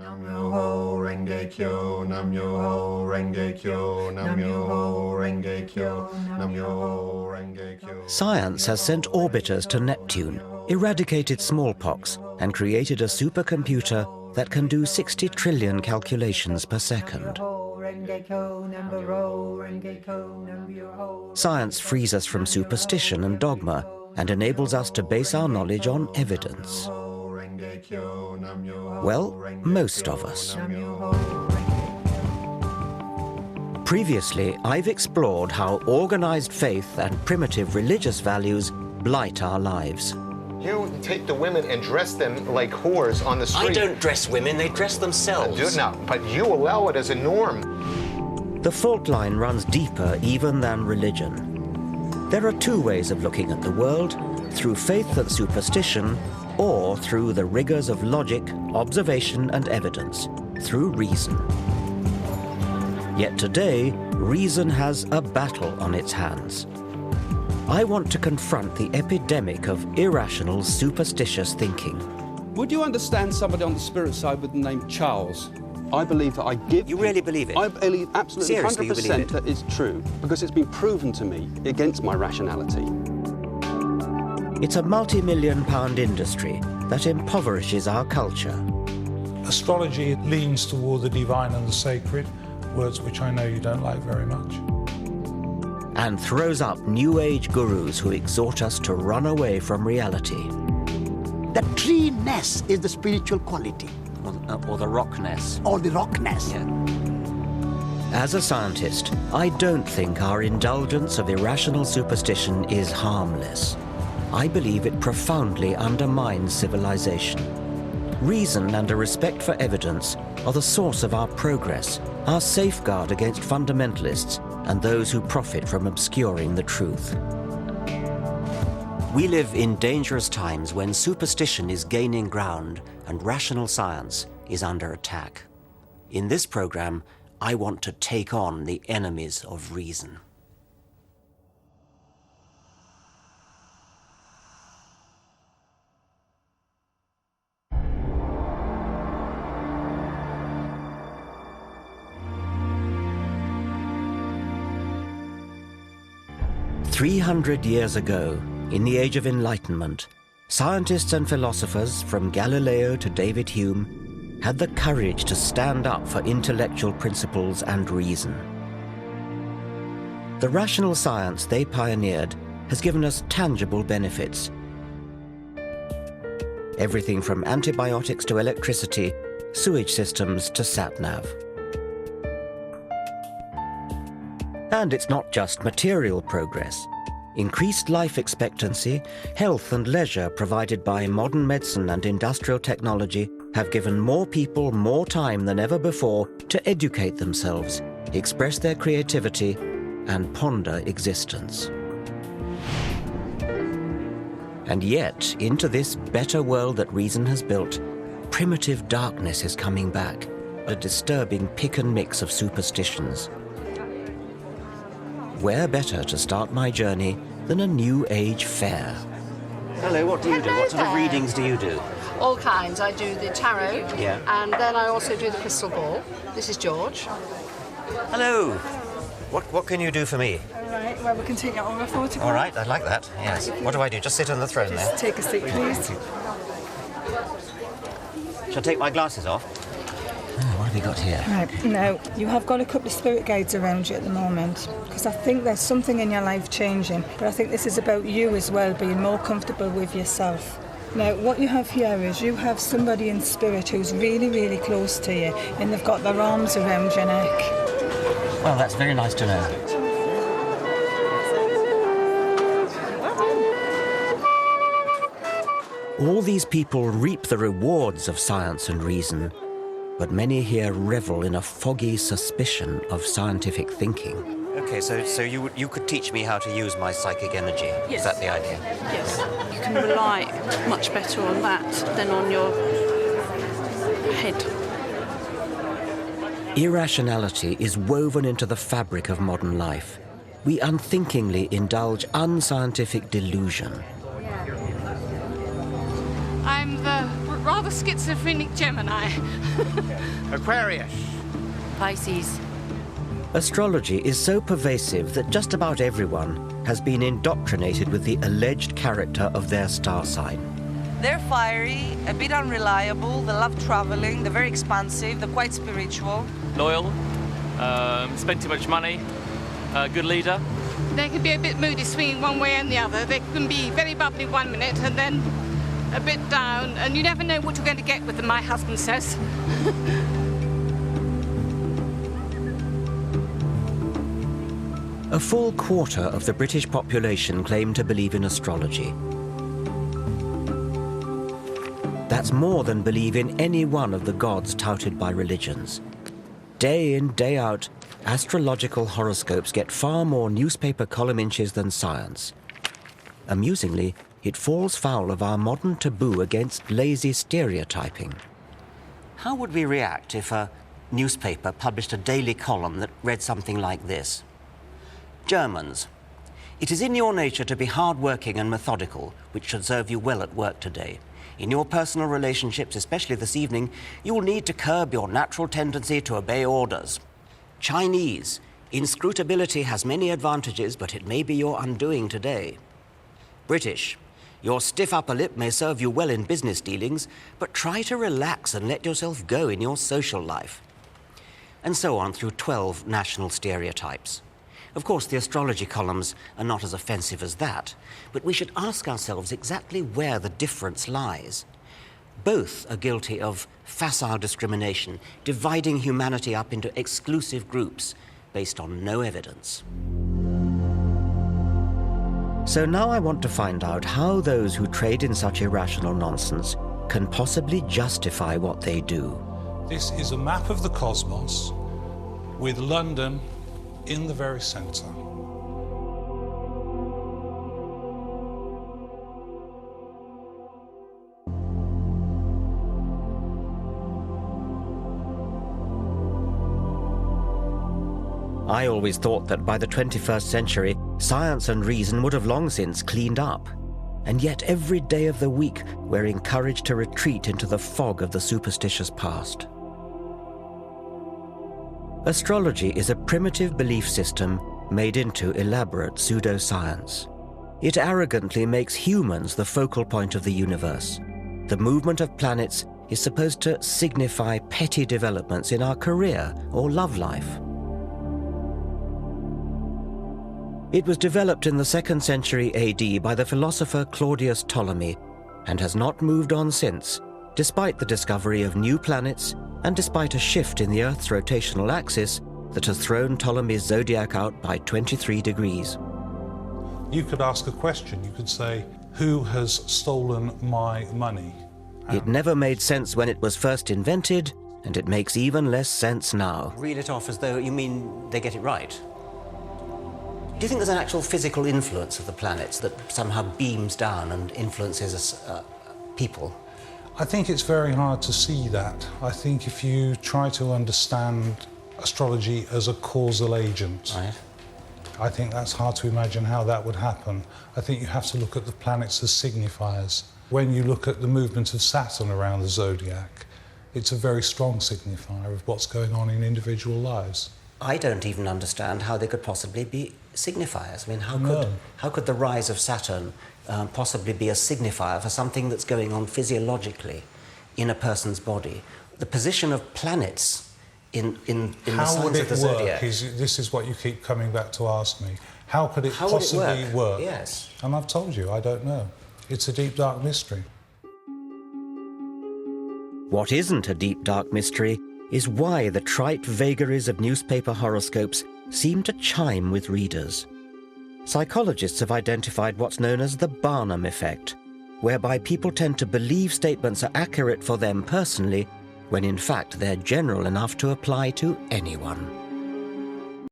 Nam-myoho Renge Kyo, Nam-myoho Renge Kyo, Nam-myoho Renge Kyo, Nam-myoho Renge Kyo. Science has sent orbiters to Neptune, eradicated smallpox, and created a supercomputer that can do 60 trillion calculations per second. Science frees us from superstition and dogma and enables us to base our knowledge on evidence. Well, most of us. Previously, I've explored how organized faith and primitive religious values blight our lives. You take the women and dress them like whores on the street. I don't dress women, they dress themselves. But you allow it as a norm. The fault line runs deeper even than religion. There are two ways of looking at the world, through faith and superstition, or through the rigors of logic, observation and evidence, through reason. Yet today, reason has a battle on its hands. I want to confront the epidemic of irrational, superstitious thinking. Would you understand somebody on the spirit side with the name Charles? I believe that I give... You really believe it? I believe absolutely Seriously, 100% that it's true, because it's been proven to me against my rationality. It's a multi-million-pound industry that impoverishes our culture. Astrology leans toward the divine and the sacred, words which I know you don't like very much. And throws up New Age gurus who exhort us to run away from reality. The tree-ness is the spiritual quality. Or the rockness. Or the rockness. Yeah. As a scientist, I don't think our indulgence of irrational superstition is harmless. I believe it profoundly undermines civilization. Reason and a respect for evidence are the source of our progress, our safeguard against fundamentalists and those who profit from obscuring the truth. We live in dangerous times when superstition is gaining ground and rational science is under attack. In this program, I want to take on the enemies of reason. "300 years ago, in the Age of Enlightenment, scientists and philosophers from Galileo to David Hume had the courage to stand up for intellectual principles and reason. The rational science they pioneered has given us tangible benefits. Everything from antibiotics to electricity, sewage systems to sat-nav. And it's not just material progress. Increased life expectancy, health and leisure provided by modern medicine and industrial technology have given more people more time than ever before to educate themselves, express their creativity, and ponder existence. And yet, into this better world that reason has built, primitive darkness is coming back, a disturbing pick and mix of superstitions. Where better to start my journey than a New Age fair? Hello, what do you do? What sort of readings do you do? All kinds. I do the tarot, and then I also do the crystal ball. This is George. Hello. What can you do for me? All right, well, we can take it over a photograph. All right, I'd like that, yes. What do I do? Just sit on the throne there? Just take a seat, please. Shall I take my glasses off? Oh, what have you got here? Right, now, you have got a couple of spirit guides around you at the moment, because I think there's something in your life changing, but I think this is about you as well, being more comfortable with yourself. Now, what you have here is you have somebody in spirit who's really, really close to you, and they've got their arms around your neck. Well, that's very nice to know. All these people reap the rewards of science and reason, but many here revel in a foggy suspicion of scientific thinking. Okay, so you could teach me how to use my psychic energy. Yes. Is that the idea? Yes. You can rely much better on that than on your head. Irrationality is woven into the fabric of modern life. We unthinkingly indulge unscientific delusion. I'm the rather schizophrenic Gemini. Aquarius. Pisces. Astrology is so pervasive that just about everyone has been indoctrinated with the alleged character of their star sign. They're fiery, a bit unreliable, they love traveling, they're very expansive, they're quite spiritual. Loyal, spend too much money, good leader. They can be a bit moody, swinging one way and the other. They can be very bubbly 1 minute and then a bit down, and you never know what you're going to get with them, my husband says. A full quarter of the British population claim to believe in astrology. That's more than believe in any one of the gods touted by religions. Day in, day out, astrological horoscopes get far more newspaper column inches than science. Amusingly, it falls foul of our modern taboo against lazy stereotyping. How would we react if a newspaper published a daily column that read something like this? Germans, it is in your nature to be hard-working and methodical, which should serve you well at work today. In your personal relationships, especially this evening, you will need to curb your natural tendency to obey orders. Chinese, inscrutability has many advantages, but it may be your undoing today. British, your stiff upper lip may serve you well in business dealings, but try to relax and let yourself go in your social life. And so on through 12 national stereotypes. Of course, the astrology columns are not as offensive as that, but we should ask ourselves exactly where the difference lies. Both are guilty of facile discrimination, dividing humanity up into exclusive groups based on no evidence. So now I want to find out how those who trade in such irrational nonsense can possibly justify what they do. This is a map of the cosmos with London in the very centre. I always thought that by the 21st century, science and reason would have long since cleaned up. And yet every day of the week, we're encouraged to retreat into the fog of the superstitious past. Astrology is a primitive belief system made into elaborate pseudoscience. It arrogantly makes humans the focal point of the universe. The movement of planets is supposed to signify petty developments in our career or love life. It was developed in the 2nd century AD by the philosopher Claudius Ptolemy and has not moved on since, despite the discovery of new planets and despite a shift in the Earth's rotational axis that has thrown Ptolemy's zodiac out by 23 degrees. You could ask a question. You could say, who has stolen my money? It never made sense when it was first invented, and it makes even less sense now. Read it off as though you mean they get it right. Do you think there's an actual physical influence of the planets that somehow beams down and influences us, people? I think it's very hard to see that. I think if you try to understand astrology as a causal agent, right, I think that's hard to imagine how that would happen. I think you have to look at the planets as signifiers. When you look at the movement of Saturn around the zodiac, it's a very strong signifier of what's going on in individual lives. I don't even understand how they could possibly be signifiers. I mean, how could the rise of Saturn possibly be a signifier for something that's going on physiologically in a person's body? The position of planets in the signs of the zodiac. This is what you keep coming back to ask me. How could it possibly work? Yes. And I've told you, I don't know. It's a deep, dark mystery. What isn't a deep, dark mystery is why the trite vagaries of newspaper horoscopes seem to chime with readers. Psychologists have identified what's known as the Barnum effect, whereby people tend to believe statements are accurate for them personally, when in fact they're general enough to apply to anyone.